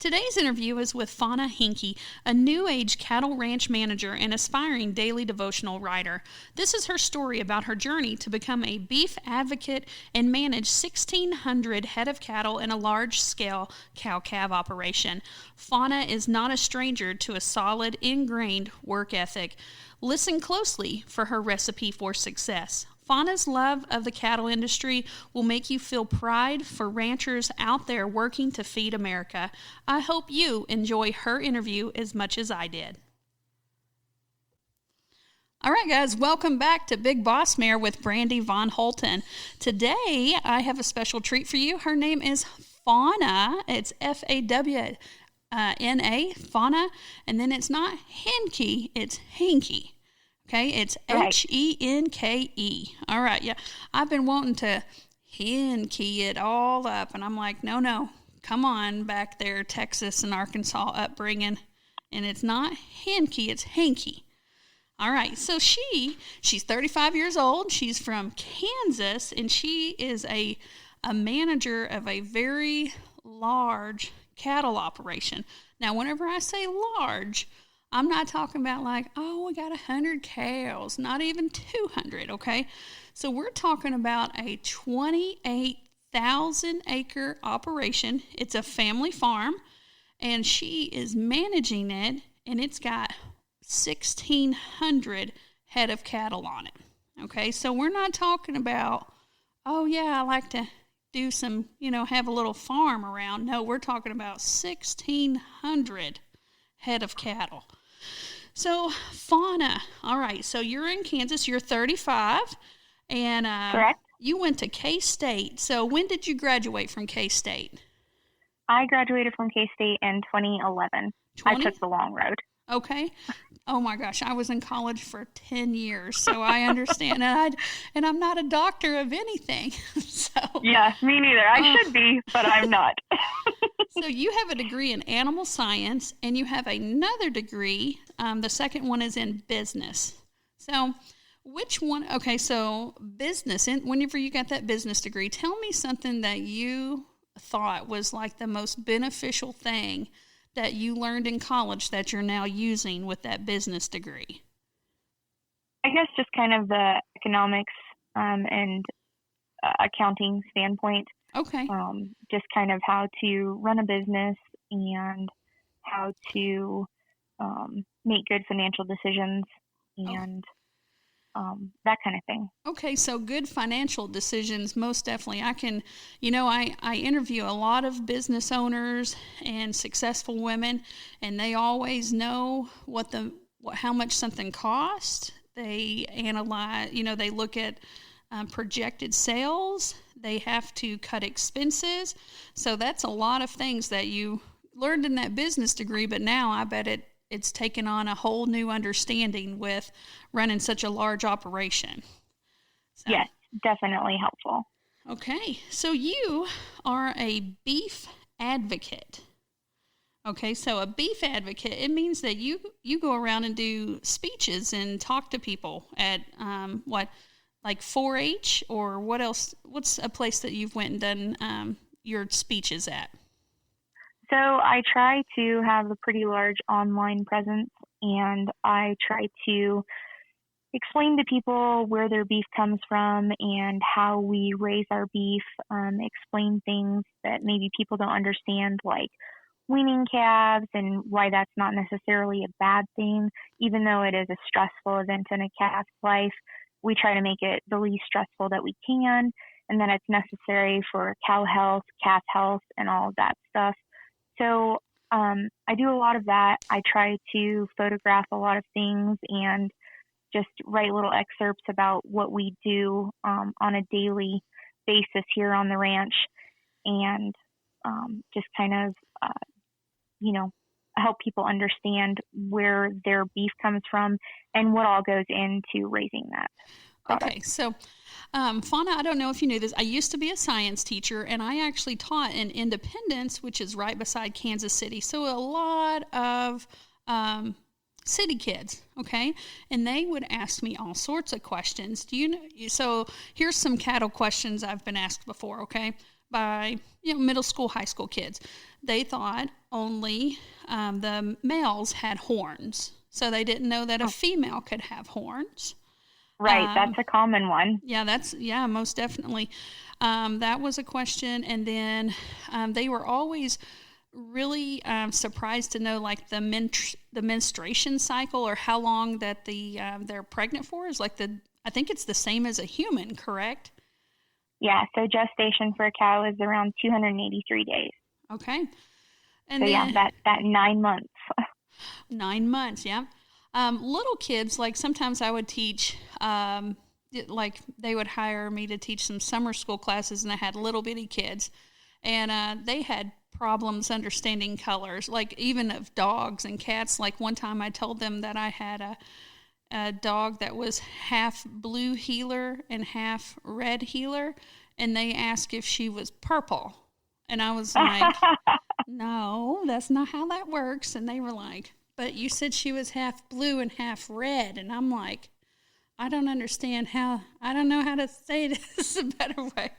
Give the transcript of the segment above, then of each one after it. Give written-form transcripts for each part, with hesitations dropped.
Today's interview is with Fawna Henke, a New Age cattle ranch manager and aspiring daily devotional writer. This is her story about her journey to become a beef advocate and manage 1,600 head of cattle in a large-scale cow-calf operation. Fawna is not a stranger to a solid, engrained work ethic. Listen closely for her recipe for success. Fawna's love of the cattle industry will make you feel pride for ranchers out there working to feed America. I hope you enjoy her interview as much as I did. All right, guys, welcome back to Big Boss Mare with Brandy Von Holton. Today, I have a special treat for you. Her name is Fawna. It's Fawna, Fawna, and then it's not Henke, it's Henke. Okay, it's Henke. All right, yeah. I've been wanting to Henke it all up, and I'm like, no, come on back there, Texas and Arkansas upbringing. And it's not Henke, it's Henke. All right, so she's 35 years old. She's from Kansas, and she is a manager of a very large cattle operation. Now, whenever I say large, I'm not talking about like, oh, we got 100 cows, not even 200, okay? So we're talking about a 28,000 acre operation. It's a family farm, and she is managing it, and it's got 1,600 head of cattle on it, okay? So we're not talking about, oh, yeah, I like to do some, have a little farm around. No, we're talking about 1,600 head of cattle. So, Fawna, all right, so you're in Kansas, you're 35, and Correct. You went to K-State. So when did you graduate from K-State? I graduated from K-State in 2011. I took the long road. Okay. Oh my gosh, I was in college for 10 years, so I understand. And I'm not a doctor of anything. So yeah, me neither. I should be, but I'm not. So you have a degree in animal science, and you have another degree. The second one is in business. So which one? Okay, so business. And whenever you got that business degree, tell me something that you thought was like the most beneficial thing that you learned in college that you're now using with that business degree. I guess just kind of the economics and accounting standpoint. Okay. Just kind of how to run a business and how to make good financial decisions and that kind of thing. Okay, so good financial decisions, most definitely. I can, I interview a lot of business owners and successful women, and they always know how much something costs. They analyze, they look at projected sales. They have to cut expenses. So that's a lot of things that you learned in that business degree, but now I bet it's taken on a whole new understanding with running such a large operation. So, yes, definitely helpful. Okay, so you are a beef advocate. Okay, so a beef advocate, it means that you go around and do speeches and talk to people at like 4-H, or what else? What's a place that you've went and done your speeches at? So I try to have a pretty large online presence, and I try to explain to people where their beef comes from and how we raise our beef, explain things that maybe people don't understand, like weaning calves and why that's not necessarily a bad thing. Even though it is a stressful event in a calf's life, we try to make it the least stressful that we can, and that it's necessary for cow health, calf health, and all of that stuff. So I do a lot of that. I try to photograph a lot of things and just write little excerpts about what we do on a daily basis here on the ranch, and just kind of, help people understand where their beef comes from and what all goes into raising that product. Okay, so Fawna, I don't know if you knew this. I used to be a science teacher, and I actually taught in Independence, which is right beside Kansas City. So a lot of city kids, okay? And they would ask me all sorts of questions. Do you know? So here's some cattle questions I've been asked before, okay? by middle school, high school kids. They thought only the males had horns, so they didn't know that a female could have horns. Right, that's a common one. Yeah, most definitely. That was a question, and then they were always really surprised to know like the menstruation cycle, or how long that they're pregnant for is like I think it's the same as a human, correct? Yeah, so gestation for a cow is around 283 days. Okay. And so then, that 9 months. 9 months, yeah. Little kids, like sometimes I would teach, like they would hire me to teach some summer school classes, and I had little bitty kids, and they had problems understanding colors, like even of dogs and cats. Like one time I told them that I had a dog that was half blue heeler and half red heeler, and they asked if she was purple. And I was like, no, that's not how that works. And they were like, but you said she was half blue and half red. And I'm like, I don't know how to say this a better way.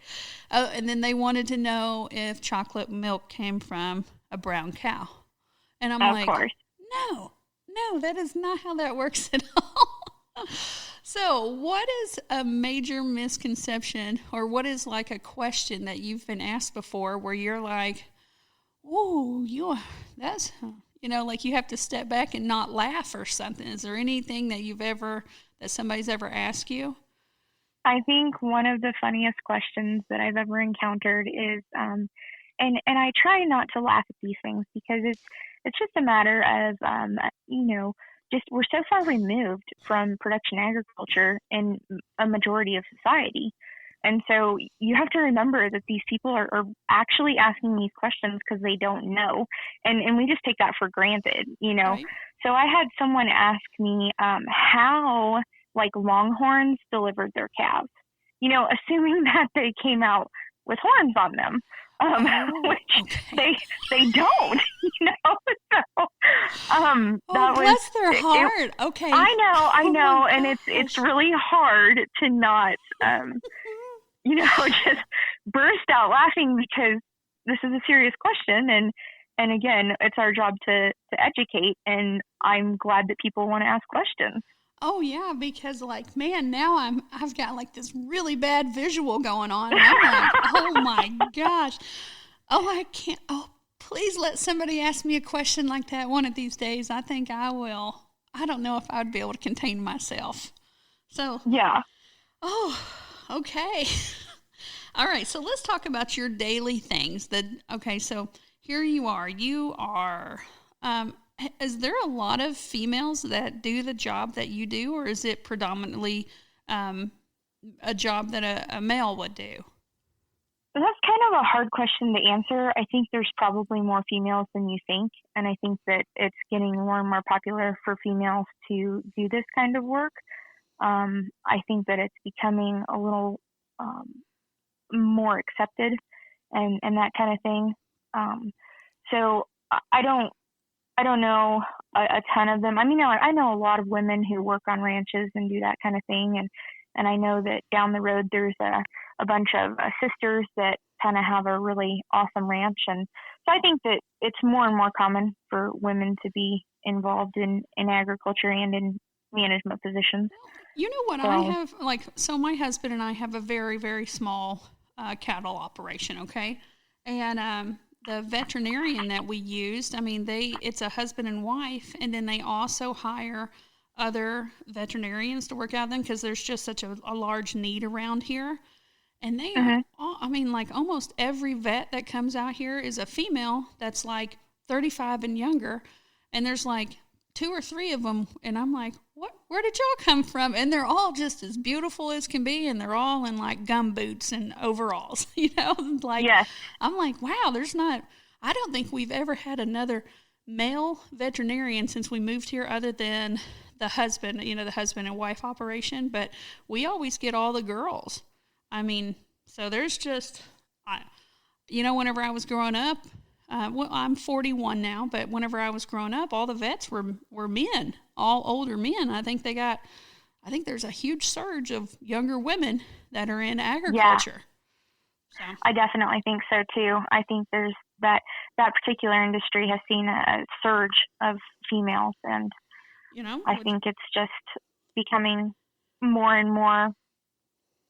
Oh, and then they wanted to know if chocolate milk came from a brown cow. And I'm like, course. No, that is not how that works at all. So what is a major misconception, or what is like a question that you've been asked before where you're like, oh, that's, like you have to step back and not laugh or something? Is there anything that somebody's ever asked you? I think one of the funniest questions that I've ever encountered is, and I try not to laugh at these things because it's just a matter of, just we're so far removed from production agriculture in a majority of society. And so you have to remember that these people are actually asking these questions because they don't know. And we just take that for granted, Right. So I had someone ask me how like longhorns delivered their calves, assuming that they came out with horns on them. Which okay. they don't, So, bless their heart. Okay. I know, and it's really hard to not, just burst out laughing because this is a serious question, and again, it's our job to educate, and I'm glad that people want to ask questions. Oh yeah, because like, man, now I've got like this really bad visual going on. And I'm like, oh my gosh. Oh, I can't. Oh, please let somebody ask me a question like that one of these days. I think I will. I don't know if I would be able to contain myself. So yeah. Oh, okay. All right. So let's talk about your daily things. Okay. So here you are. Is there a lot of females that do the job that you do, or is it predominantly a job that a male would do? That's kind of a hard question to answer. I think there's probably more females than you think, and I think that it's getting more and more popular for females to do this kind of work. I think that it's becoming a little more accepted and that kind of thing. So I don't know a ton of them. I mean, I know a lot of women who work on ranches and do that kind of thing. And I know that down the road, there's a bunch of sisters that kind of have a really awesome ranch. And so I think that it's more and more common for women to be involved in agriculture and in management positions. You know what I have? So my husband and I have a very, very small cattle operation, okay? And the veterinarian that we used, it's a husband and wife, and then they also hire other veterinarians to work out them because there's just such a large need around here. And they are, almost every vet that comes out here is a female that's like 35 and younger. And there's like 2 or 3 of them. And I'm like, where did y'all come from? And they're all just as beautiful as can be. And they're all in like gum boots and overalls, Yes. I'm like, wow, I don't think we've ever had another male veterinarian since we moved here other than the husband and wife operation. But we always get all the girls. So there's just, whenever I was growing up, I'm 41 now, but whenever I was growing up, all the vets were men, all older men. I think there's a huge surge of younger women that are in agriculture. So I definitely think so too. I think there's that particular industry has seen a surge of females, and I think it's just becoming more and more,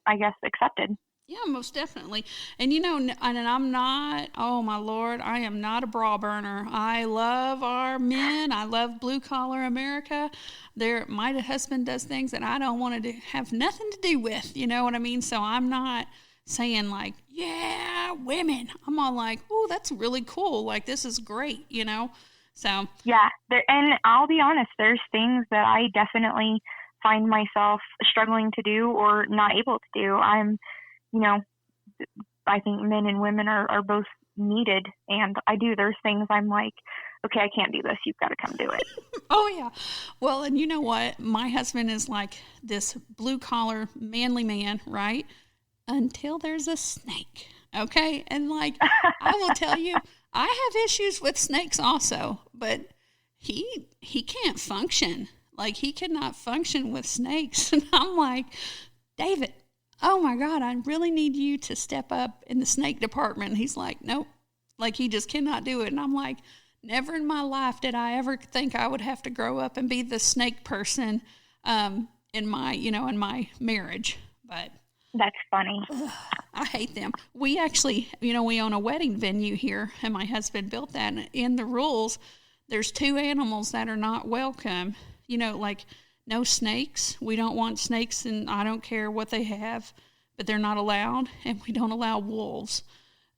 I guess, accepted. Yeah, most definitely. And and I'm not, oh my Lord, I am not a bra burner. I love our men. I love blue collar America. My husband does things that I don't want to have nothing to do with. You know what I mean? So I'm not saying like, yeah, women. I'm all like, oh, that's really cool. Like, this is great, So yeah, and I'll be honest, there's things that I definitely find myself struggling to do or not able to do. I think men and women are both needed, and there's things I'm like, okay, I can't do this. You've got to come do it. Oh, yeah. Well, and you know what? My husband is like this blue-collar, manly man, right? Until there's a snake, okay? And, like, I will tell you, I have issues with snakes also, but he can't function. Like, he cannot function with snakes. And I'm like, David, oh my God, I really need you to step up in the snake department. And he's like, nope. Like, he just cannot do it. And I'm like, never in my life did I ever think I would have to grow up and be the snake person in my marriage. But that's funny. I hate them. We actually, we own a wedding venue here, and my husband built that. And in the rules, there's 2 animals that are not welcome. Like, no snakes. We don't want snakes, and I don't care what they have, but they're not allowed. And we don't allow wolves.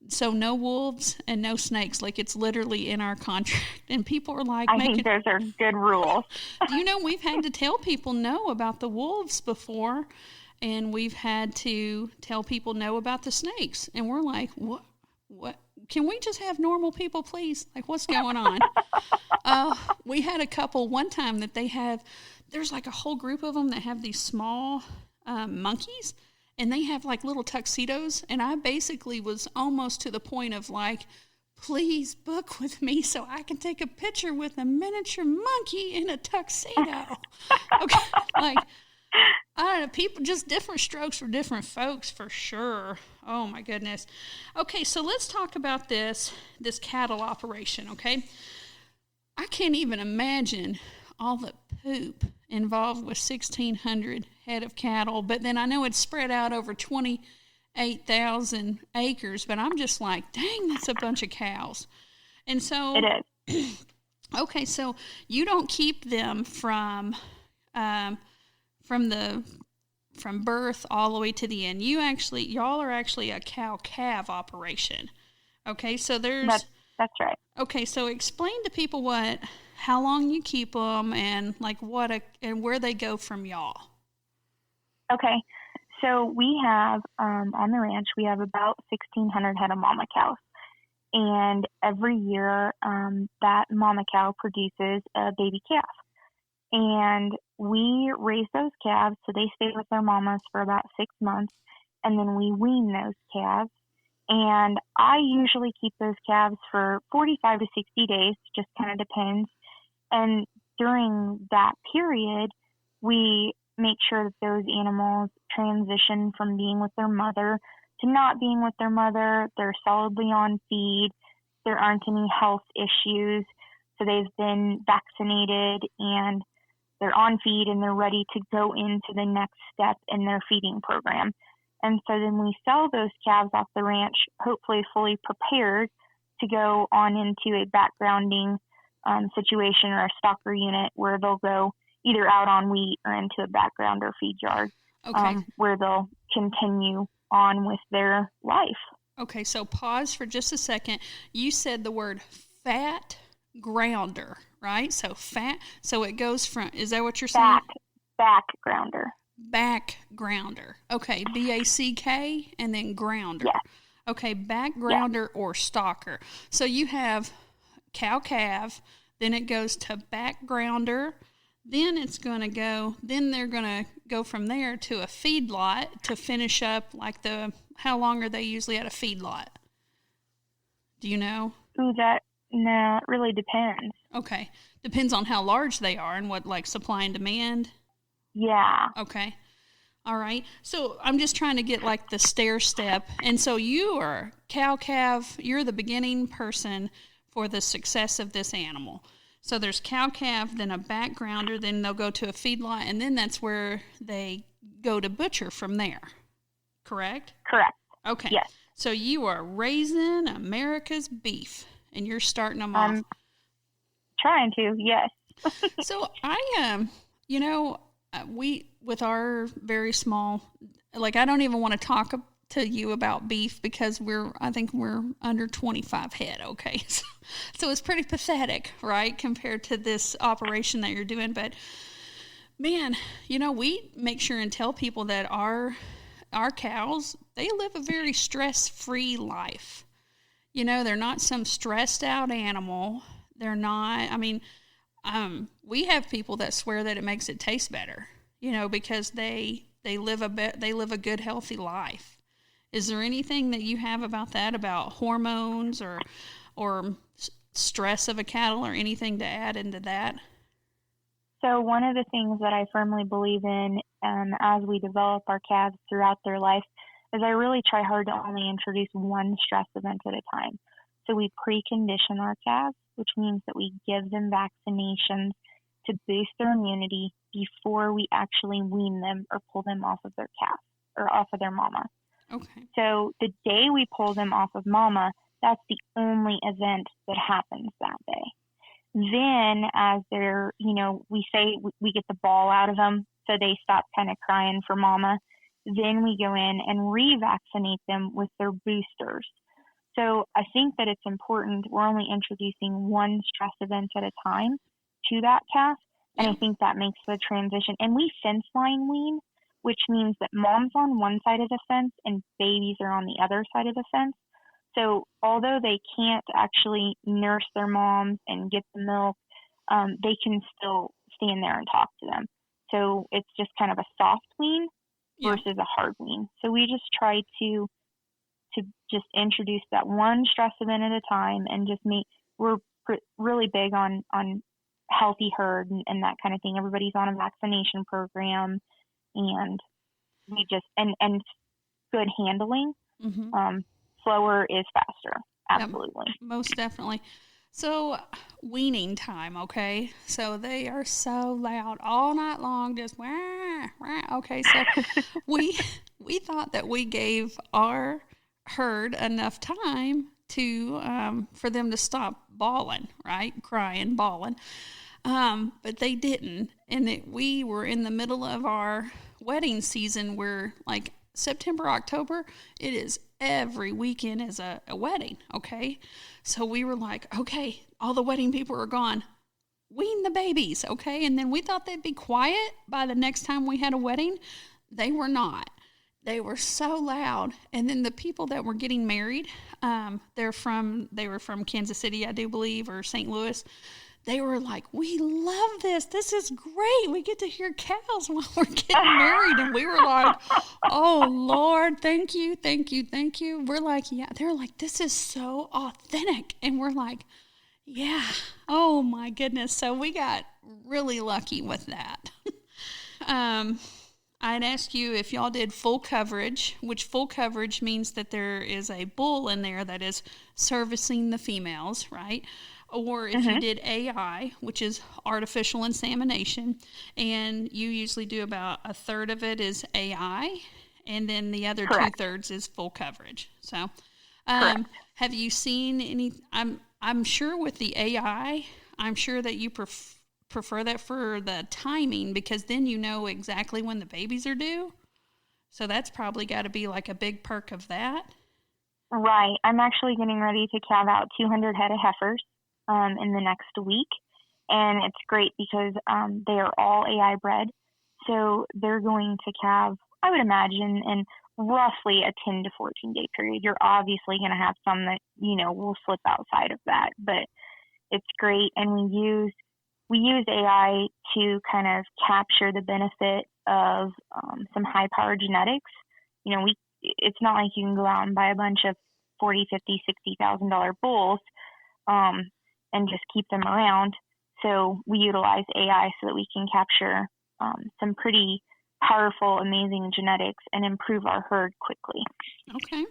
So no wolves and no snakes. Like, it's literally in our contract. And people are like, I think those are good rules. We've had to tell people no about the wolves before, and we've had to tell people no about the snakes. And we're like, what? Can we just have normal people, please? Like, what's going on? We had a couple one time that there's like a whole group of them that have these small monkeys, and they have like little tuxedos. And I basically was almost to the point of like, please book with me so I can take a picture with a miniature monkey in a tuxedo. Okay, like, I don't know, people, just different strokes for different folks for sure. Oh my goodness. Okay, so let's talk about this cattle operation, okay? I can't even imagine all the poop involved with 1,600 head of cattle, but then I know it's spread out over 28,000 acres, but I'm just like, dang, that's a bunch of cows. And so it is. Okay, so you don't keep them from birth all the way to the end. Y'all are actually a cow-calf operation. Okay, so that's right. Okay, so explain to people how long you keep them and like and where they go from y'all. Okay, so we have on the ranch we have about 1,600 head of mama cows, and every year that mama cow produces a baby calf. And we raise those calves so they stay with their mamas for about 6 months, and then we wean those calves. And I usually keep those calves for 45 to 60 days, just kind of depends. And during that period, we make sure that those animals transition from being with their mother to not being with their mother. They're solidly on feed. There aren't any health issues. So they've been vaccinated and they're on feed and they're ready to go into the next step in their feeding program. And so then we sell those calves off the ranch, hopefully fully prepared to go on into a backgrounding situation or a stocker unit where they'll go either out on wheat or into a background or feed yard, where they'll continue on with their life. Okay, so pause for just a second. You said the word fat grounder, right? So it goes from, is that what you're saying? Back grounder. Back grounder. Okay, BACK and then grounder. Yeah. Okay, back grounder or stalker. So you have cow-calf, then it goes to back grounder, then they're going to go from there to a feedlot to finish up like how long are they usually at a feedlot? Do you know? No, it really depends. Okay. Depends on how large they are and what, like, supply and demand? Yeah. Okay. All right. So I'm just trying to get like the stair step. And so you are cow calf, you're the beginning person for the success of this animal. So there's cow calf, then a backgrounder, then they'll go to a feedlot, and then that's where they go to butcher from there. Correct? Correct. Okay. Yes. So you are raising America's beef, and you're starting them off. I'm trying to, yes. So we, with our very small, like, I don't even want to talk to you about beef because I think we're under 25 head. Okay. So it's pretty pathetic, right? Compared to this operation that you're doing. But man, we make sure and tell people that our cows, they live a very stress-free life. They're not some stressed out animal. They're not, we have people that swear that it makes it taste better, because they live a good, healthy life. Is there anything that you have about that, about hormones or stress of a cattle, or anything to add into that? So one of the things that I firmly believe in as we develop our calves throughout their life is I really try hard to only introduce one stress event at a time. So we precondition our calves, which means that we give them vaccinations to boost their immunity before we actually wean them or pull them off of their calf or off of their mama. Okay. So the day we pull them off of mama, that's the only event that happens that day. Then as they're, we say we get the ball out of them so they stop kind of crying for mama. Then we go in and revaccinate them with their boosters. So I think that it's important. We're only introducing one stress event at a time to that calf. And I think that makes the transition. And we fence line wean, which means that mom's on one side of the fence and babies are on the other side of the fence. So although they can't actually nurse their moms and get the milk, they can still stand there and talk to them. So it's just kind of a soft wean versus a hard wean. So we just try to just introduce that one stress event at a time, and just we're really big on healthy herd and that kind of thing. Everybody's on a vaccination program, and we just and good handling. Mm-hmm. Slower is faster. Absolutely. Yep, most definitely. So weaning time, okay? So they are so loud all night long, just wah, wah. Okay, so we thought that we gave our herd enough time to for them to stop bawling, right? Crying, bawling. But they didn't. And we were in the middle of our wedding season where, like, September, October, it is every weekend is a wedding, okay? So we were like, okay, all the wedding people are gone. Wean the babies, okay? And then we thought they'd be quiet by the next time we had a wedding. They were not. They were so loud. And then the people that were getting married, they were from Kansas City, I do believe, or St. Louis. They were like, we love this. This is great. We get to hear cows while we're getting married. And we were like, oh, Lord, thank you, thank you, thank you. We're like, yeah. They're like, this is so authentic. And we're like, yeah. Oh, my goodness. So we got really lucky with that. I'd ask you if y'all did full coverage, which full coverage means that there is a bull in there that is servicing the females, right? Or if you did AI, which is artificial insemination, and you usually do about a third of it is AI, and then the other Correct. 2/3 is full coverage. So, have you seen any? I'm sure with the AI, I'm sure that you prefer that for the timing, because then you know exactly when the babies are due. So that's probably got to be like a big perk of that. Right. I'm actually getting ready to calve out 200 head of heifers in the next week. And it's great because they are all AI bred. So they're going to calve, I would imagine, in roughly a 10 to 14 day period. You're obviously going to have some that, will slip outside of that, but it's great. And we use AI to kind of capture the benefit of some high power genetics. It's not like you can go out and buy a bunch of $40,000, $50,000, $60,000 bulls and just keep them around. So we utilize AI so that we can capture some pretty powerful, amazing genetics and improve our herd quickly. Okay.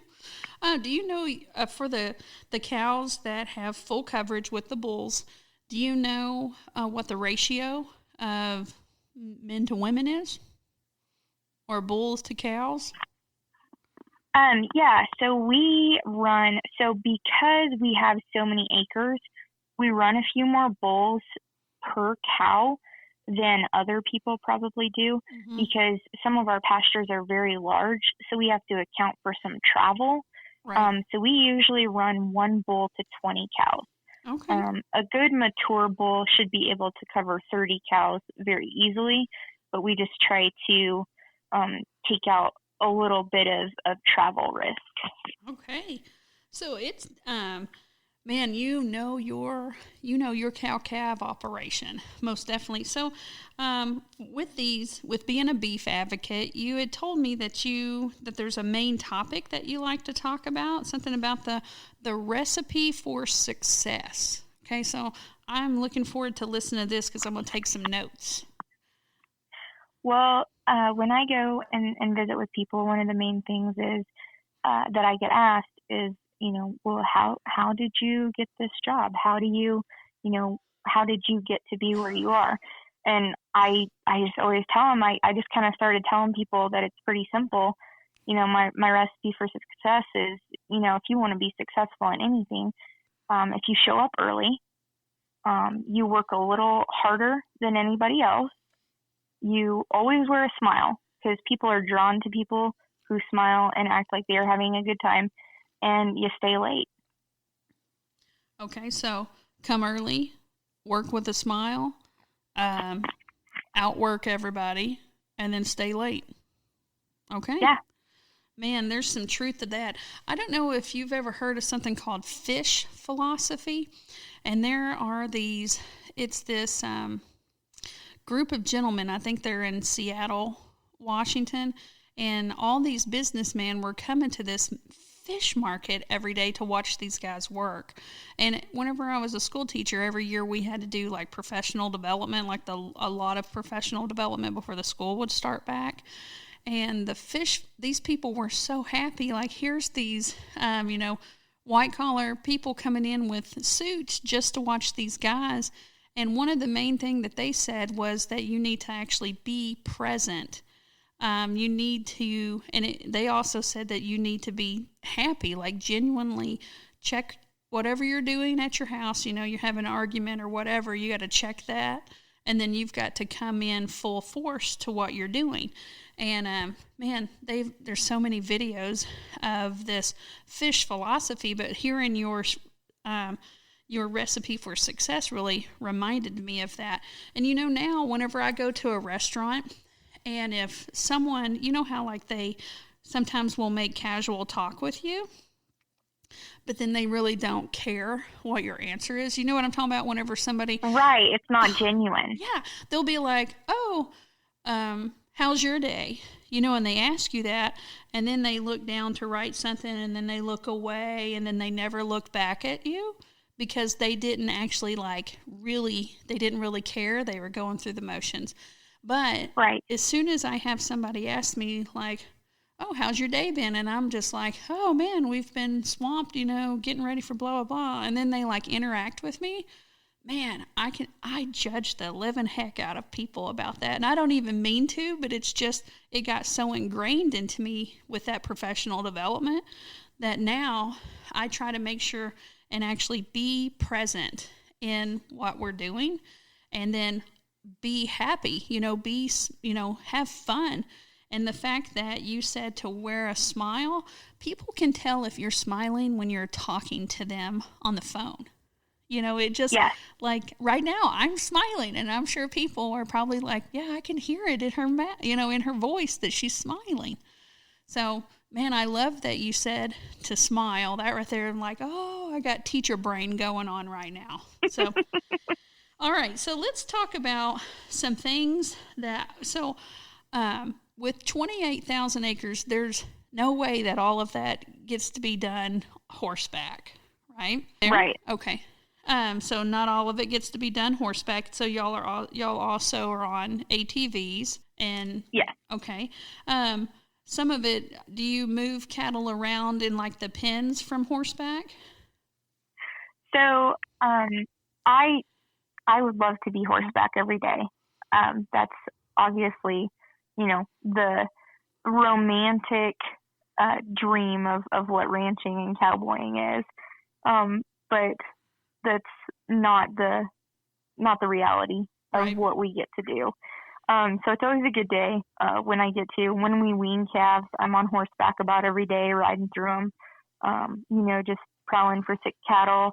Do you know for the cows that have full coverage with the bulls, do you know what the ratio of men to women is, or bulls to cows? Yeah, so because we have so many acres, we run a few more bulls per cow than other people probably do, because some of our pastures are very large, so we have to account for some travel. Right. So we usually run 1 bull to 20 cows. Okay. A good mature bull should be able to cover 30 cows very easily, but we just try to take out a little bit of travel risk. Okay. So it's man, you know your cow-calf operation, most definitely. So, with being a beef advocate, you had told me that there's a main topic that you like to talk about, something about the recipe for success. Okay, so I'm looking forward to listening to this because I'm going to take some notes. Well, when I go and visit with people, one of the main things is that I get asked is, well, how did you get this job? How did you get to be where you are? And I just always tell them, I just kind of started telling people that it's pretty simple. My recipe for success is, if you want to be successful in anything, if you show up early, you work a little harder than anybody else, you always wear a smile, because people are drawn to people who smile and act like they are having a good time, and you stay late. Okay, so come early, work with a smile, outwork everybody, and then stay late. Okay? Yeah. Man, there's some truth to that. I don't know if you've ever heard of something called fish philosophy, and there are this group of gentlemen, I think they're in Seattle, Washington, and all these businessmen were coming to this fish market every day to watch these guys work. And whenever I was a school teacher, every year we had to do like professional development, like a lot of professional development before the school would start back. And these people were so happy. Like, here's these, white collar people coming in with suits just to watch these guys. And one of the main things that they said was that you need to actually be present. You need to, they also said that you need to be happy, like genuinely check whatever you're doing at your house. You're having an argument or whatever, you got to check that. And then you've got to come in full force to what you're doing. And, man, there's so many videos of this fish philosophy, but hearing your recipe for success really reminded me of that. And now whenever I go to a restaurant, and if someone, how like they sometimes will make casual talk with you, but then they really don't care what your answer is. You know what I'm talking about? Whenever somebody... Right, it's not genuine. Yeah, they'll be like, how's your day? And they ask you that, and then they look down to write something, and then they look away, and then they never look back at you. Because they didn't actually they didn't really care. They were going through the motions. But right. As soon as I have somebody ask me like, oh, how's your day been? And I'm just like, oh man, we've been swamped, getting ready for blah, blah, blah. And then they interact with me. Man, I judge the living heck out of people about that. And I don't even mean to, but it got so ingrained into me with that professional development that now I try to make sure and actually be present in what we're doing, and then be happy, have fun. And the fact that you said to wear a smile, people can tell if you're smiling when you're talking to them on the phone. It just, like right now I'm smiling, and I'm sure people are probably like, yeah, I can hear it in her, in her voice that she's smiling. So, man, I love that you said to smile. That right there, I'm like, oh, I got teacher brain going on right now. So, all right, so let's talk about some things with 28,000 acres, there's no way that all of that gets to be done horseback, right? Right. Okay. So not all of it gets to be done horseback. So y'all also are on ATVs, And Yeah. okay. Some of it, do you move cattle around in like the pens from horseback? So I would love to be horseback every day. That's obviously, the romantic dream of what ranching and cowboying is. But that's not the reality of Right. what we get to do. So it's always a good day when we wean calves. I'm on horseback about every day, riding through them, just prowling for sick cattle.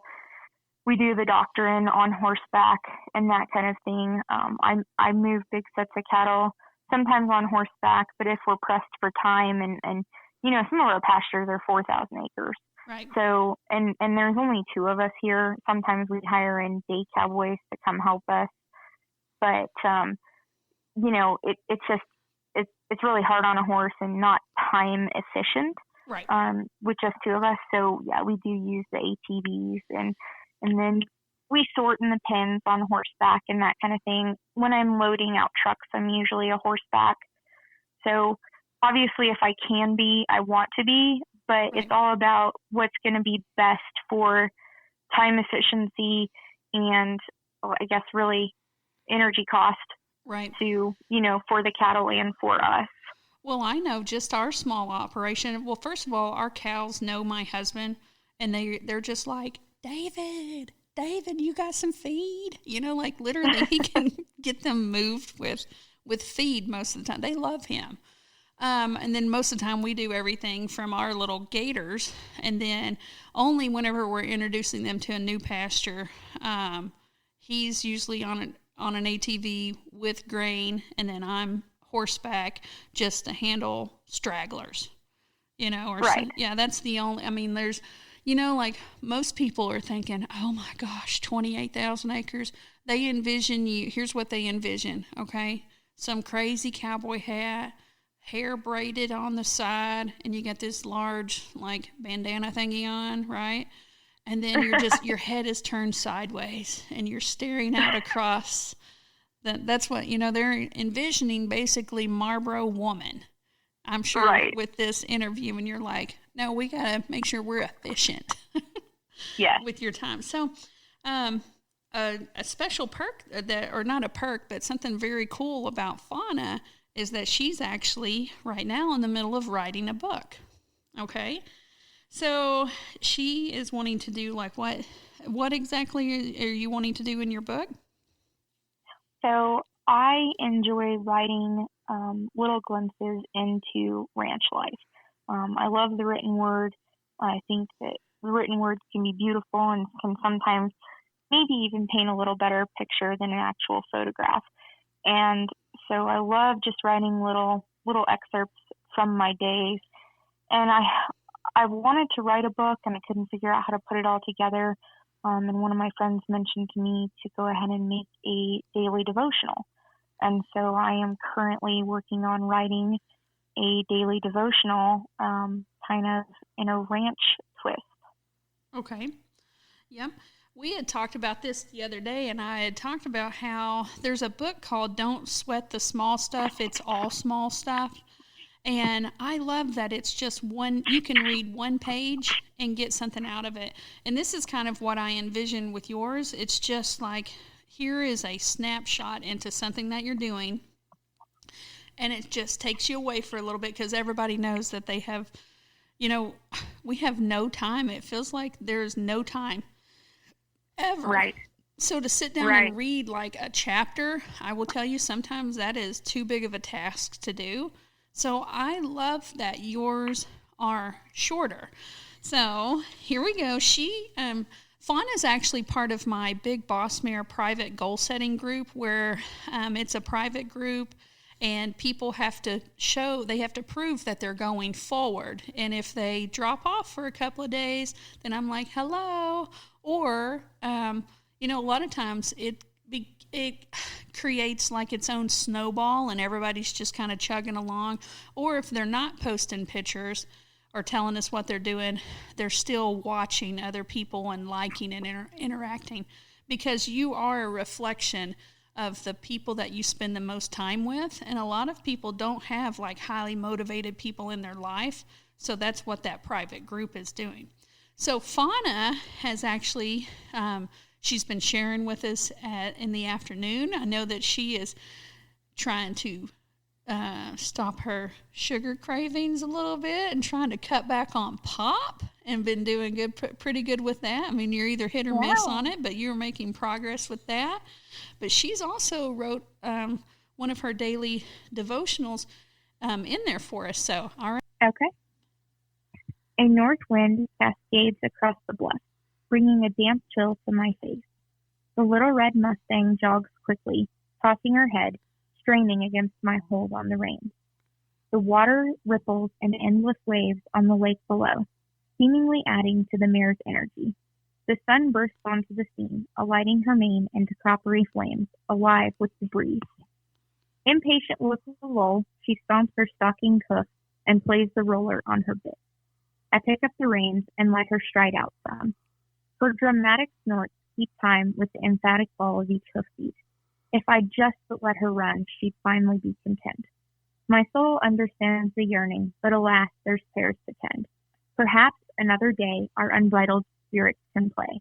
We do the doctoring on horseback and that kind of thing. I move big sets of cattle, sometimes on horseback, but if we're pressed for time and some of our pastures are 4,000 acres. Right. So, and there's only 2 of us here. Sometimes we hire in day cowboys to come help us. But, it's really hard on a horse and not time efficient. Right. With just 2 of us. So yeah, we do use the ATVs and then we sort in the pens on horseback and that kind of thing. When I'm loading out trucks, I'm usually a horseback. So obviously if I can be, I want to be, but Right. It's all about what's going to be best for time efficiency and I guess really energy cost. Right. To, for the cattle and for us. Well, I know just our small operation. Well, first of all, our cows know my husband, and they're just like, David, you got some feed? Like literally he can get them moved with feed most of the time. They love him. And then most of the time we do everything from our little gators, and then only whenever we're introducing them to a new pasture, he's usually on an ATV with grain, and then I'm horseback just to handle stragglers, Right. Yeah, that's the only, there's, like most people are thinking, oh my gosh, 28,000 acres. They envision here's what they envision. Okay. Some crazy cowboy hat, hair braided on the side, and you got this large like bandana thingy on, right? And then your head is turned sideways and you're staring out across. That's what, they're envisioning basically Marlboro woman, I'm sure, right. With this interview. And you're like, no, we got to make sure we're efficient with your time. So a special perk or not a perk, but something very cool about Fawna is that she's actually right now in the middle of writing a book. Okay. So she is wanting to do like what exactly are you wanting to do in your book? So I enjoy writing little glimpses into ranch life. I love the written word. I think that the written words can be beautiful and can sometimes maybe even paint a little better picture than an actual photograph. And so I love just writing little excerpts from my days. And I wanted to write a book and I couldn't figure out how to put it all together. And one of my friends mentioned to me to go ahead and make a daily devotional. And so I am currently working on writing a daily devotional, kind of in a ranch twist. Okay. Yep. We had talked about this the other day, and I had talked about how there's a book called Don't Sweat the Small Stuff, It's All Small Stuff. And I love that it's just you can read one page and get something out of it. And this is kind of what I envision with yours. It's just like, here is a snapshot into something that you're doing. And it just takes you away for a little bit because everybody knows that they have, we have no time. It feels like there's no time ever. Right. So to sit down and read like a chapter, I will tell you sometimes that is too big of a task to do. So I love that yours are shorter. So here we go. Fawna is actually part of my Big Boss Mare private goal setting group where it's a private group and people have to prove that they're going forward. And if they drop off for a couple of days, then I'm like, hello. Or, a lot of times it creates like its own snowball and everybody's just kind of chugging along. Or if they're not posting pictures or telling us what they're doing, they're still watching other people and liking and interacting because you are a reflection of the people that you spend the most time with. And a lot of people don't have like highly motivated people in their life. So that's what that private group is doing. So Fawna has actually, she's been sharing with us in the afternoon. I know that she is trying to stop her sugar cravings a little bit and trying to cut back on pop, and been doing pretty good with that. I mean, you're either hit or miss on it, but you're making progress with that. But she's also wrote one of her daily devotionals in there for us. So, all right. Okay. A north wind cascades across the bluff, bringing a damp chill to my face. The little red Mustang jogs quickly, tossing her head, straining against my hold on the reins. The water ripples in endless waves on the lake below, seemingly adding to the mare's energy. The sun bursts onto the scene, alighting her mane into coppery flames, alive with the breeze. Impatient with the lull, she stomps her stockinged hoofs and plays the roller on her bit. I pick up the reins and let her stride out some. Her dramatic snorts keep time with the emphatic fall of each hoofbeat. If I just let her run, she'd finally be content. My soul understands the yearning, but alas, there's pairs to tend. Perhaps another day our unbridled spirits can play.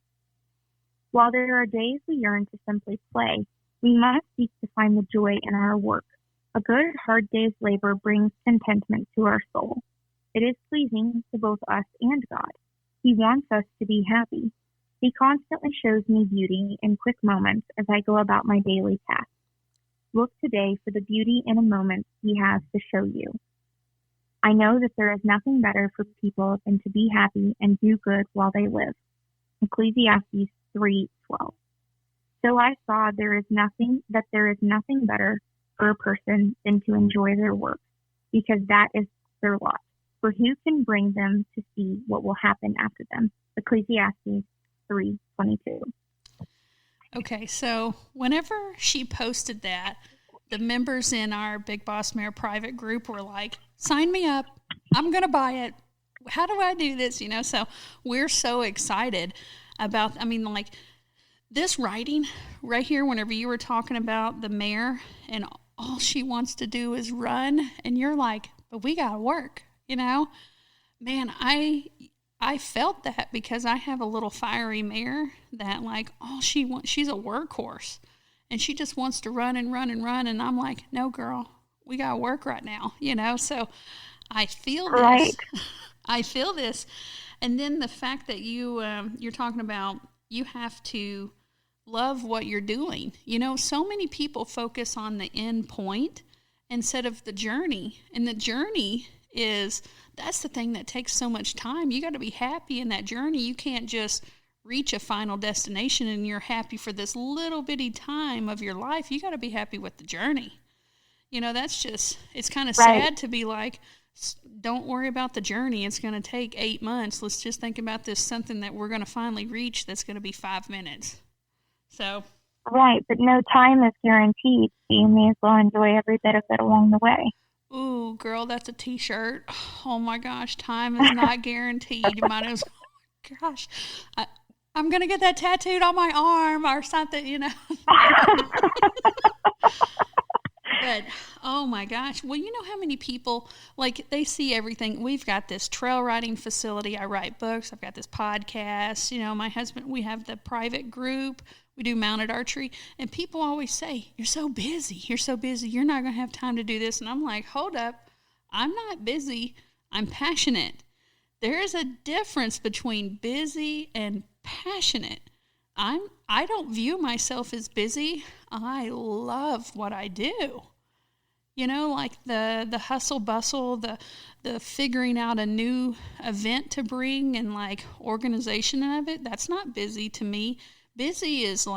While there are days we yearn to simply play, we must seek to find the joy in our work. A good, hard day's labor brings contentment to our soul. It is pleasing to both us and God. He wants us to be happy. He constantly shows me beauty in quick moments as I go about my daily task. Look today for the beauty in a moment He has to show you. I know that there is nothing better for people than to be happy and do good while they live. Ecclesiastes 3:12. So I saw there is nothing better for a person than to enjoy their work, because that is their lot. For who can bring them to see what will happen after them? Ecclesiastes 3:22. Okay, so whenever she posted that, the members in our Big Boss Mare private group were like, sign me up. I'm going to buy it. How do I do this? So we're so excited about, like this writing right here, whenever you were talking about the mare and all she wants to do is run, and you're like, but we got to work, Man, I felt that because I have a little fiery mare that she's a workhorse and she just wants to run and run and run. And I'm like, no, girl, we got to work right now, So I feel this. Right. I feel this. And then the fact that you're talking about you have to love what you're doing. So many people focus on the end point instead of the journey. And the journey that's the thing that takes so much time. You got to be happy in that journey. You can't just reach a final destination and you're happy for this little bitty time of your life. You got to be happy with the journey. It's kind of sad to be like, don't worry about the journey. It's going to take 8 months. Let's just think about this, something that we're going to finally reach that's going to be 5 minutes. So. Right, but no time is guaranteed. So you may as well enjoy every bit of it along the way. Ooh, girl, that's a T-shirt. Oh my gosh, time is not guaranteed. You might as well. Gosh, I'm gonna get that tattooed on my arm or something, But oh my gosh, well, you know how many people they see everything. We've got this trail riding facility. I write books. I've got this podcast. My husband. We have the private group. We do mounted archery, and people always say, you're so busy. You're so busy. You're not going to have time to do this. And I'm like, hold up. I'm not busy. I'm passionate. There is a difference between busy and passionate. I don't view myself as busy. I love what I do. The hustle bustle, the figuring out a new event to bring and organization of it, that's not busy to me. Busy is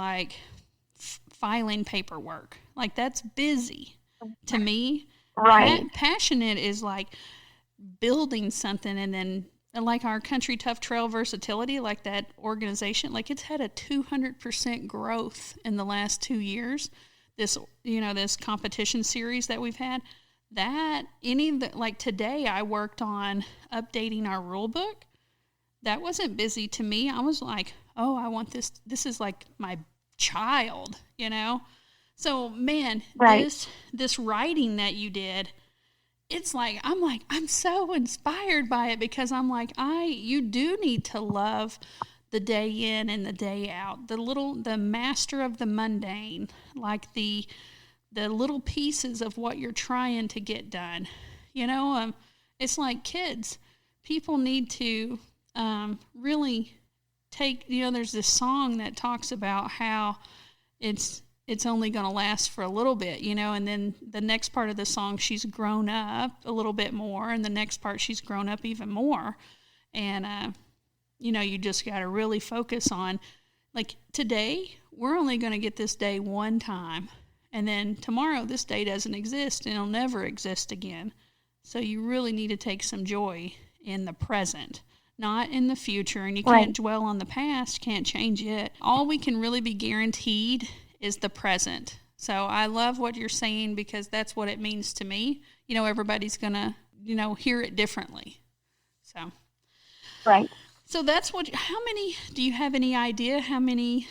filing paperwork. That's busy to me. Right. Passionate is building something, and then our Country Tough Trail Versatility, that organization, it's had a 200% growth in the last 2 years. This, this competition series that we've had, today I worked on updating our rule book. That wasn't busy to me. I was like, oh, I want this. This is my child, So, man, Right. this writing that you did, it's like I'm so inspired by it because I'm like you do need to love the day in and the day out. The master of the mundane, like the little pieces of what you're trying to get done. It's like kids. People need to really take, there's this song that talks about how it's only going to last for a little bit, and then the next part of the song, she's grown up a little bit more, and the next part, she's grown up even more. And, you just got to really focus on, like, today, we're only going to get this day one time. And then tomorrow, this day doesn't exist, and it'll never exist again. So you really need to take some joy in the present, not in the future. And you can't dwell on the past, can't change it. All we can really be guaranteed is the present. So I love what you're saying because that's what it means to me. Everybody's going to, hear it differently. So. Right. So that's do you have any idea how many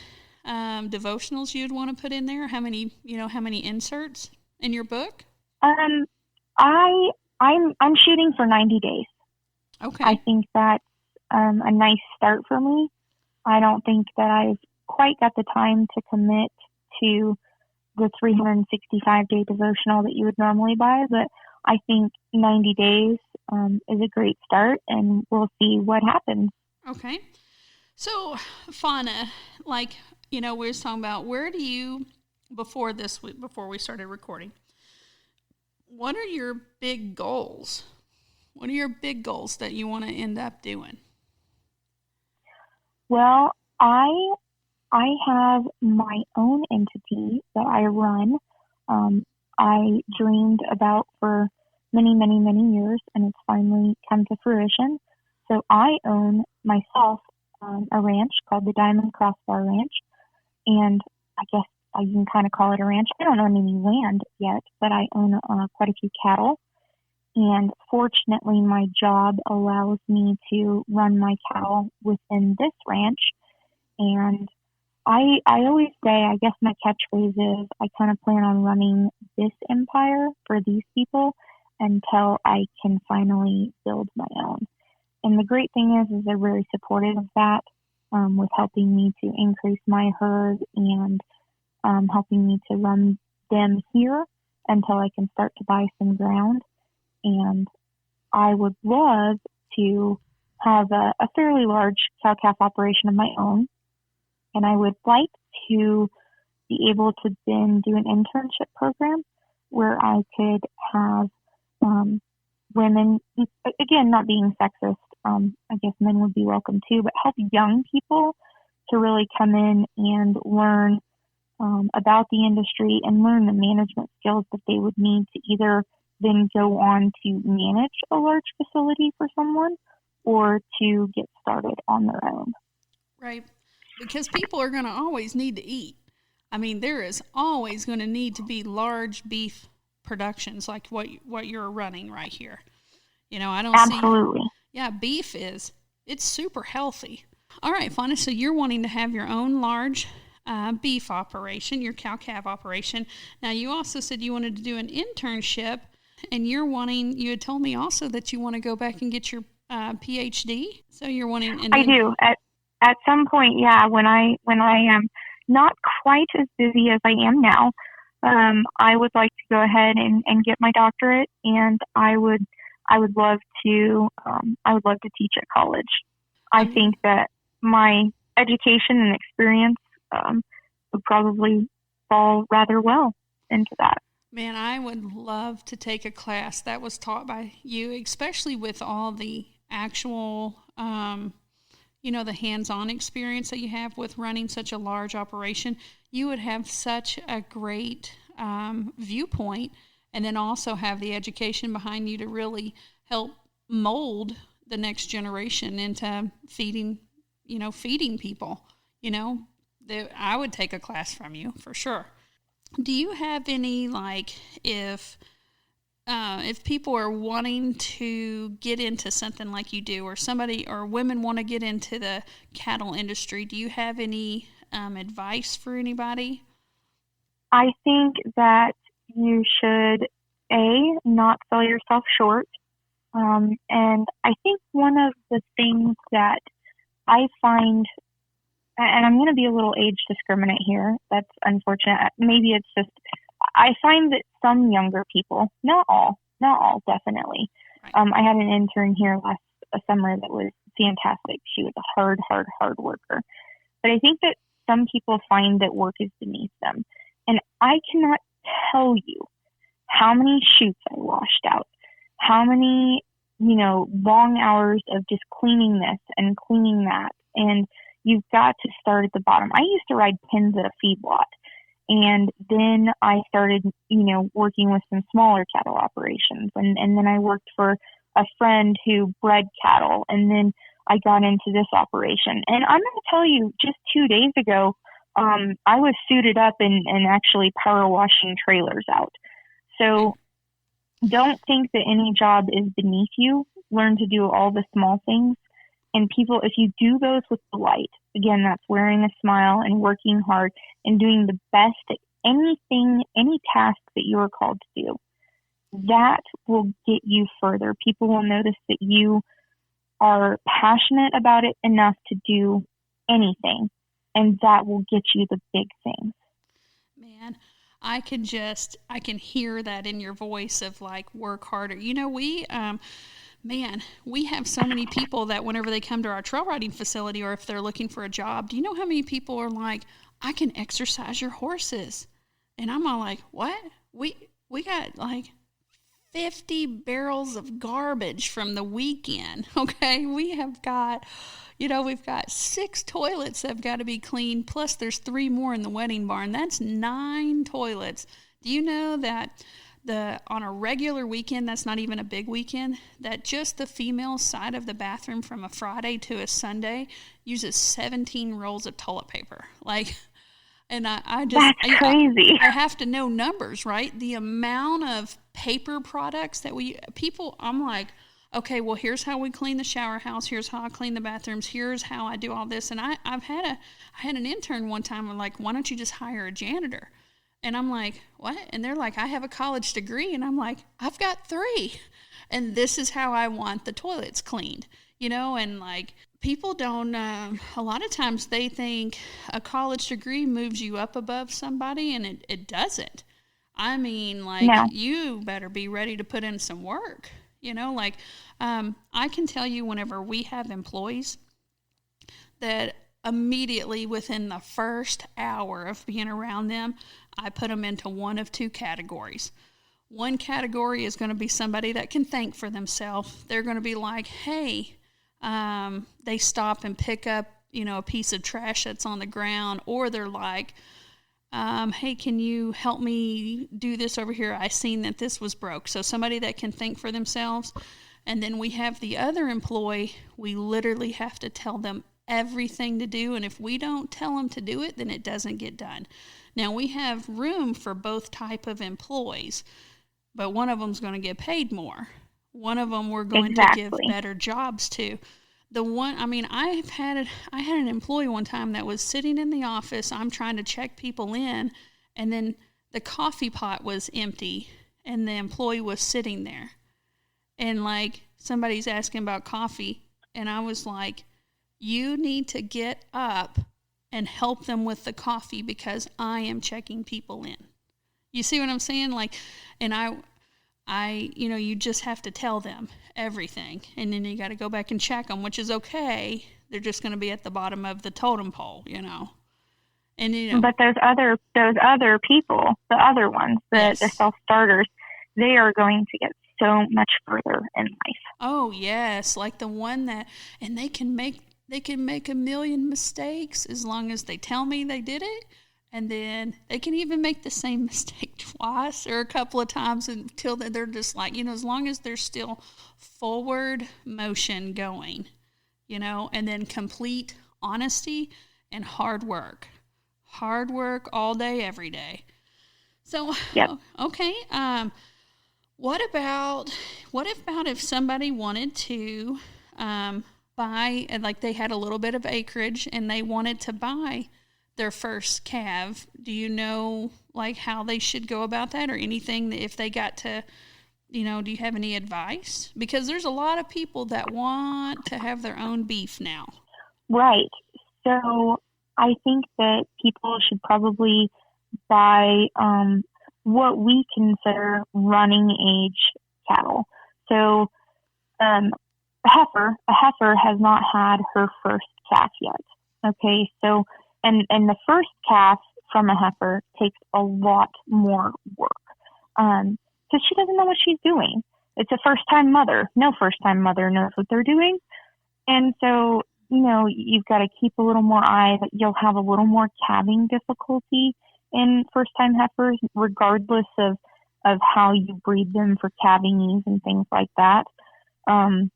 devotionals you'd want to put in there? How many inserts in your book? I'm shooting for 90 days. Okay. I think that's a nice start for me. I don't think that I've quite got the time to commit to the 365-day devotional that you would normally buy, but I think 90 days is a great start, and we'll see what happens. Okay. So, Fawna, we were talking about before we started recording, what are your big goals? What are your big goals that you want to end up doing? Well, I have my own entity that I run. I dreamed about for many, many, many years, and it's finally come to fruition. So I own myself a ranch called the Diamond Crossbar Ranch, and I guess you can kind of call it a ranch. I don't own any land yet, but I own quite a few cattle. And fortunately, my job allows me to run my cattle within this ranch. And I always say, I guess my catchphrase is, I kind of plan on running this empire for these people until I can finally build my own. And the great thing is they're very supportive of that, with helping me to increase my herd and helping me to run them here until I can start to buy some ground. And I would love to have a fairly large cow-calf operation of my own. And I would like to be able to then do an internship program where I could have women, again, not being sexist, I guess men would be welcome too, but help young people to really come in and learn about the industry and learn the management skills that they would need to either then go on to manage a large facility for someone or to get started on their own. Right. Because people are going to always need to eat. I mean, there is always going to need to be large beef productions like what you're running right here. I don't Absolutely. Beef it's super healthy. All right, Fawna, so you're wanting to have your own large beef operation, your cow-calf operation. Now, you also said you wanted to do an internship, and you had told me also that you want to go back and get your PhD. So you're wanting. I do. At some point, yeah. When I am not quite as busy as I am now, I would like to go ahead and get my doctorate, and I would love to teach at college. I think that my education and experience would probably fall rather well into that. Man, I would love to take a class that was taught by you, especially with all the actual, the hands-on experience that you have with running such a large operation. You would have such a great viewpoint, and then also have the education behind you to really help mold the next generation into feeding people. I would take a class from you for sure. Do you have any, if people are wanting to get into something like you do, or women want to get into the cattle industry, do you have any advice for anybody? I think that you should, not sell yourself short. And I think one of the things that I find, and I'm going to be a little age discriminate here, that's unfortunate. Maybe it's just, I find that some younger people, not all, definitely. Right. I had an intern here last summer that was fantastic. She was a hard worker. But I think that some people find that work is beneath them. And I cannot tell you how many shoots I washed out, how many, long hours of just cleaning this and cleaning that. And you've got to start at the bottom. I used to ride pins at a feedlot. And then I started, working with some smaller cattle operations. And then I worked for a friend who bred cattle. And then I got into this operation. And I'm going to tell you, just 2 days ago, I was suited up and actually power washing trailers out. So don't think that any job is beneath you. Learn to do all the small things. And people, if you do those with delight, again, that's wearing a smile and working hard and doing the best at anything, any task that you are called to do, that will get you further. People will notice that you are passionate about it enough to do anything, and that will get you the big things. Man, I can hear that in your voice of like, work harder. We have so many people that whenever they come to our trail riding facility or if they're looking for a job, do you know how many people are like, I can exercise your horses? And I'm all like, what? We got like 50 barrels of garbage from the weekend, okay? We have got, we've got 6 toilets that have got to be cleaned, plus there's 3 more in the wedding barn. That's 9 toilets. Do you know that on a regular weekend, that's not even a big weekend, that just the female side of the bathroom from a Friday to a Sunday uses 17 rolls of toilet paper. Like, and that's crazy. I have to know numbers, right? The amount of paper products that I'm like, okay, well, here's how we clean the shower house. Here's how I clean the bathrooms. Here's how I do all this. And I had an intern one time. I'm like, why don't you just hire a janitor? And I'm like, what? And they're like, I have a college degree. And I'm like, I've got 3. And this is how I want the toilets cleaned, and like people don't, a lot of times they think a college degree moves you up above somebody, and it doesn't. I mean, like, no. You better be ready to put in some work, I can tell you whenever we have employees that immediately within the first hour of being around them, I put them into one of 2 categories. One category is going to be somebody that can think for themselves. They're going to be like, hey, they stop and pick up, a piece of trash that's on the ground, or they're like, hey, can you help me do this over here? I seen that this was broke. So somebody that can think for themselves. And then we have the other employee, we literally have to tell them everything to do. And if we don't tell them to do it, then it doesn't get done. Now, we have room for both type of employees, but one of them's going to get paid more. One of them we're going to give better jobs to. I had an employee one time that was sitting in the office. I'm trying to check people in, and then the coffee pot was empty, and the employee was sitting there. And, like, somebody's asking about coffee, and I was like, you need to get up and help them with the coffee because I am checking people in. You see what I'm saying? Like, and I you just have to tell them everything, and then you got to go back and check them, which is okay. They're just going to be at the bottom of the totem pole, And but those other people, the other ones, the self-starters, they are going to get so much further in life. Oh yes, like the one that, and they can make a million mistakes as long as they tell me they did it. And then they can even make the same mistake twice or a couple of times until they're just like, as long as there's still forward motion going, and then complete honesty and hard work. Hard work all day, every day. So, yep. Okay. What about if somebody wanted to buy, like they had a little bit of acreage and they wanted to buy their first calf, do you know like how they should go about that, or anything that if they got to, do you have any advice? Because there's a lot of people that want to have their own beef now. Right. So I think that people should probably buy what we consider running age cattle. So a heifer has not had her first calf yet. Okay, so and the first calf from a heifer takes a lot more work because she doesn't know what she's doing. It's a first-time mother. No first-time mother knows what they're doing, and so you've got to keep a little more eye that you'll have a little more calving difficulty in first-time heifers, regardless of how you breed them for calving ease and things like that. And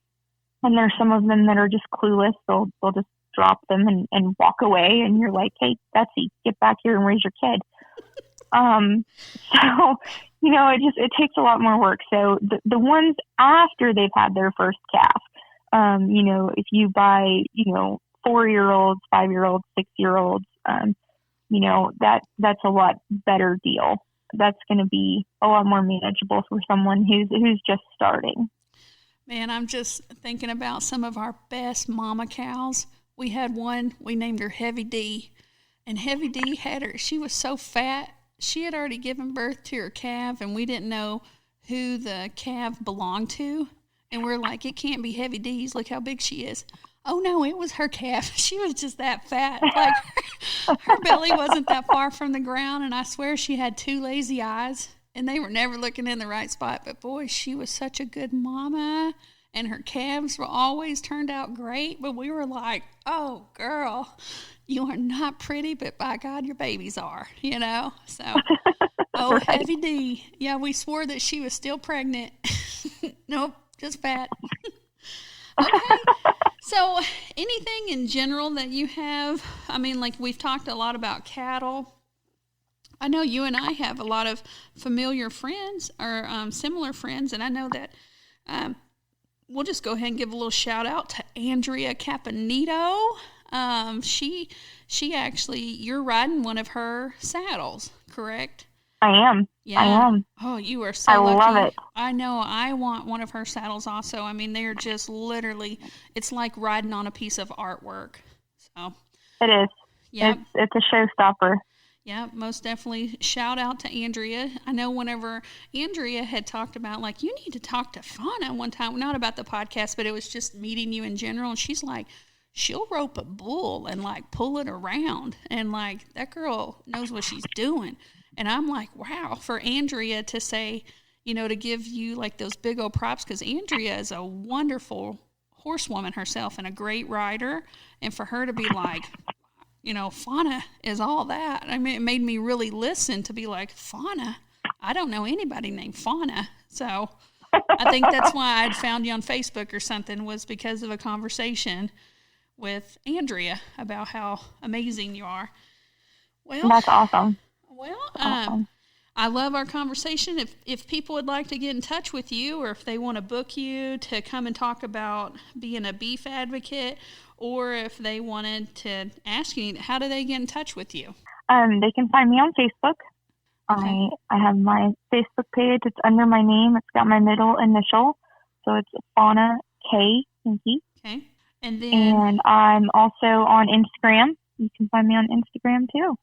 there's some of them that are just clueless. They'll just drop them and walk away, and you're like, hey, Betsy, get back here and raise your kid. So, it takes a lot more work. So the ones after they've had their first calf, if you buy, 4-year-olds, 5-year-olds, 6-year-olds, that's a lot better deal. That's going to be a lot more manageable for someone who's just starting. Man, I'm just thinking about some of our best mama cows. We had one, we named her Heavy D, and Heavy D she was so fat, she had already given birth to her calf, and we didn't know who the calf belonged to, and we're like, it can't be Heavy D's, look how big she is. Oh no, it was her calf. She was just that fat. Like her belly wasn't that far from the ground, and I swear she had 2 lazy eyes, and they were never looking in the right spot. But boy, she was such a good mama, and her calves were always turned out great. But we were like, oh girl, you are not pretty, but by God, your babies are, So, right. Heavy D. Yeah, we swore that she was still pregnant. Nope, just fat. Okay. So anything in general that you have, like we've talked a lot about cattle. I know you and I have a lot of familiar friends or similar friends, and I know that we'll just go ahead and give a little shout out to Andrea Caponito. She actually, you're riding one of her saddles, correct? I am. Yeah. I am. Oh, you are so lucky. I love it. I know. I want one of her saddles also. They're just literally, it's like riding on a piece of artwork. So it is. Yeah. It's a showstopper. Yeah, most definitely. Shout out to Andrea. I know whenever Andrea had talked about, like, you need to talk to Fawna one time, not about the podcast, but it was just meeting you in general. And she's like, she'll rope a bull and, like, pull it around. And, like, that girl knows what she's doing. And I'm like, wow, for Andrea to say, to give you, like, those big old props, because Andrea is a wonderful horsewoman herself and a great rider. And for her to be like, Fawna is all that. It made me really listen to be like, Fawna? I don't know anybody named Fawna. So I think that's why I'd found you on Facebook or something, was because of a conversation with Andrea about how amazing you are. Well, that's awesome. Well, awesome. I love our conversation. If people would like to get in touch with you, or if they want to book you to come and talk about being a beef advocate, or if they wanted to ask you, how do they get in touch with you? They can find me on Facebook. Okay. I have my Facebook page. It's under my name. It's got my middle initial. So it's Fawna Henke. Okay. And I'm also on Instagram. You can find me on Instagram too.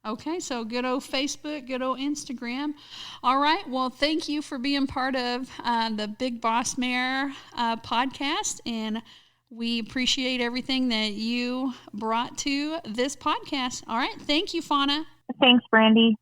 Okay, so good old Facebook, good old Instagram. All right, well, thank you for being part of the Big Boss Mare podcast, and we appreciate everything that you brought to this podcast. All right, thank you, Fawna. Thanks, Brandy.